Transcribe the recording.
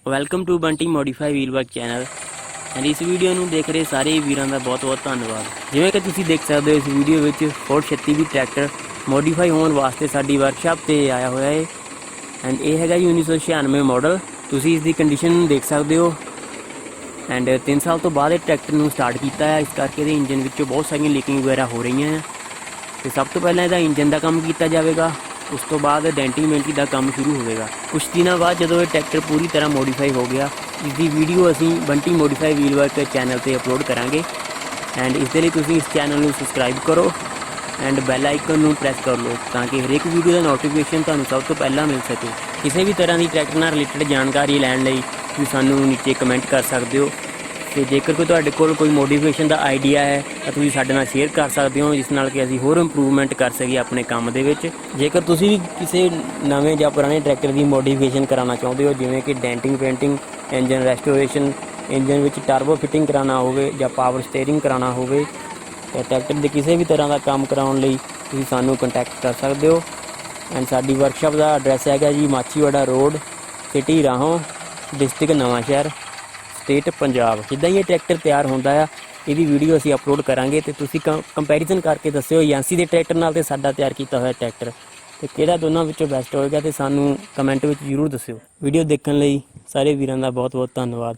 Welcome to Bunty modify wheel work channel and ਇਸ video ਨੂੰ ਦੇਖ ਰਹੇ ਸਾਰੇ ਵੀਰਾਂ ਦਾ ਬਹੁਤ ਧੰਨਵਾਦ। ਜਿਵੇਂ ਕਿ ਤੁਸੀਂ ਦੇਖ ਸਕਦੇ ਹੋ ਇਸ ਵੀਡੀਓ ਵਿੱਚ ਫੋਰਡ 36 ਵੀ ਟਰੈਕਟਰ ਮੋਡੀਫਾਈ ਹੋਣ ਵਾਸਤੇ ਸਾਡੀ ਵਰਕਸ਼ਾਪ ਤੇ ਆਇਆ ਹੋਇਆ ਹੈ ਐਂਡ ਇਹ ਹੈਗਾ ਜੀ 1996 ਮਾਡਲ। ਤੁਸੀਂ ਇਸ ਦੀ ਕੰਡੀਸ਼ਨ ਦੇਖ ਸਕਦੇ ਹੋ ਐਂਡ 3 ਸਾਲ ਤੋਂ ਬਾਅਦ ਇਹ ਟਰੈਕਟਰ ਨੂੰ ਸਟਾਰਟ ਕੀਤਾ ਹੈ, ਇਸ ਕਰਕੇ ਇਹਦੇ ਇੰਜਨ ਵਿੱਚੋਂ ਬਹੁਤ ਸਾਰੀਆਂ ਲੀਕਿੰਗ ਵਗੈਰਾ ਹੋ ਰਹੀਆਂ ਹੈ। ਤੇ ਸਭ ਤੋਂ ਪਹਿਲਾਂ ਇਹਦਾ ਇੰਜਨ ਦਾ ਕੰਮ ਕੀਤਾ ਜਾਵੇਗਾ, ਉਸ ਤੋਂ ਬਾਅਦ ਡੈਂਟਿੰਗ ਮੇਂਟਿੰਗ ਦਾ ਕੰਮ ਸ਼ੁਰੂ ਹੋਵੇਗਾ। ਕੁਝ ਦਿਨਾਂ ਬਾਅਦ ਜਦੋਂ ਇਹ ਟਰੈਕਟਰ ਪੂਰੀ ਤਰ੍ਹਾਂ ਮੋਡੀਫਾਈ ਹੋ ਗਿਆ, ਇਸ ਦੀ ਵੀਡੀਓ ਅਸੀਂ Bunty modify wheel work channel ਤੇ ਅਪਲੋਡ ਕਰਾਂਗੇ ਐਂਡ ਇਸ ਦੇ ਲਈ ਤੁਸੀਂ ਇਸ ਚੈਨਲ ਨੂੰ ਸਬਸਕ੍ਰਾਈਬ ਕਰੋ ਐਂਡ ਬੈਲ ਆਈਕਨ ਨੂੰ ਪ੍ਰੈਸ ਕਰ ਲਓ ਤਾਂ ਕਿ ਹਰੇਕ ਵੀਡੀਓ ਦਾ ਨੋਟੀਫਿਕੇਸ਼ਨ ਤੁਹਾਨੂੰ ਸਭ ਤੋਂ ਪਹਿਲਾਂ ਮਿਲ ਸਕੇ। ਕਿਸੇ ਵੀ ਤਰ੍ਹਾਂ ਦੀ ਟਰੈਕਟਰ ਨਾਲ ਰਿਲੇਟਡ ਜਾਣਕਾਰੀ ਲੈਣ ਲਈ ਤੁਸੀਂ ਸਾਨੂੰ ਨੀਚੇ ਕਮੈਂਟ ਕਰ ਸਕਦੇ ਹੋ ਤੇ ਜੇਕਰ ਕੋਈ ਤੁਹਾਡੇ ਕੋਲ ਕੋਈ ਮੋਡੀਫਿਕੇਸ਼ਨ ਦਾ ਆਈਡੀਆ ਹੈ ਤਾਂ ਤੁਸੀਂ ਸਾਡੇ ਨਾਲ ਸ਼ੇਅਰ ਕਰ ਸਕਦੇ ਹੋ, ਜਿਸ ਨਾਲ ਕਿ ਅਸੀਂ ਹੋਰ ਇੰਪਰੂਵਮੈਂਟ ਕਰ ਸਕੀਏ ਆਪਣੇ ਕੰਮ ਦੇ ਵਿੱਚ। ਜੇਕਰ ਤੁਸੀਂ ਵੀ ਕਿਸੇ ਨਵੇਂ ਜਾਂ ਪੁਰਾਣੇ ਟਰੈਕਟਰ ਦੀ ਮੋਡੀਫਿਕੇਸ਼ਨ ਕਰਾਉਣਾ ਚਾਹੁੰਦੇ ਹੋ, ਜਿਵੇਂ ਕਿ ਡੈਂਟਿੰਗ ਪੇਂਟਿੰਗ, ਇੰਜਨ ਰੈਸਟੋਰੇਸ਼ਨ, ਇੰਜਨ ਵਿੱਚ ਟਰਬੋ ਫਿਟਿੰਗ ਕਰਾਉਣਾ ਹੋਵੇ ਜਾਂ ਪਾਵਰ ਸਟੀਅਰਿੰਗ ਕਰਾਉਣਾ ਹੋਵੇ ਤਾਂ ਟਰੈਕਟਰ ਦੇ ਕਿਸੇ ਵੀ ਤਰ੍ਹਾਂ ਦਾ ਕੰਮ ਕਰਾਉਣ ਲਈ ਤੁਸੀਂ ਸਾਨੂੰ ਕੰਟੈਕਟ ਕਰ ਸਕਦੇ ਹੋ ਐਂਡ ਸਾਡੀ ਵਰਕਸ਼ਾਪ ਦਾ ਐਡਰੈਸ ਹੈਗਾ ਜੀ ਮਾਚੀਵਾੜਾ ਰੋਡ, ਸਿਟੀ ਰਾਹੋਂ, ਡਿਸਟ੍ਰਿਕਟ ਨਵਾਂਸ਼ਹਿਰ, ਸਟੇਟ ਪੰਜਾਬ। ਜਿੱਦਾਂ ਹੀ ਇਹ ਟਰੈਕਟਰ ਤਿਆਰ ਹੁੰਦਾ ਆ ਇਹਦੀ ਵੀਡੀਓ ਅਸੀਂ ਅਪਲੋਡ ਕਰਾਂਗੇ ਤੇ ਤੁਸੀਂ ਕੰਪੈਰੀਜ਼ਨ ਕਰਕੇ ਦੱਸਿਓ ਏਜੰਸੀ ਦੇ ਟਰੈਕਟਰ ਨਾਲ ਤੇ ਸਾਡਾ ਤਿਆਰ ਕੀਤਾ ਹੋਇਆ ਟਰੈਕਟਰ ਤੇ ਕਿਹੜਾ ਦੋਨਾਂ ਵਿੱਚੋਂ ਬੈਸਟ ਹੋਏਗਾ ਤੇ ਸਾਨੂੰ ਕਮੈਂਟ ਵਿੱਚ ਜ਼ਰੂਰ ਦੱਸਿਓ। ਵੀਡੀਓ ਦੇਖਣ ਲਈ ਸਾਰੇ ਵੀਰਾਂ ਦਾ ਬਹੁਤ ਧੰਨਵਾਦ।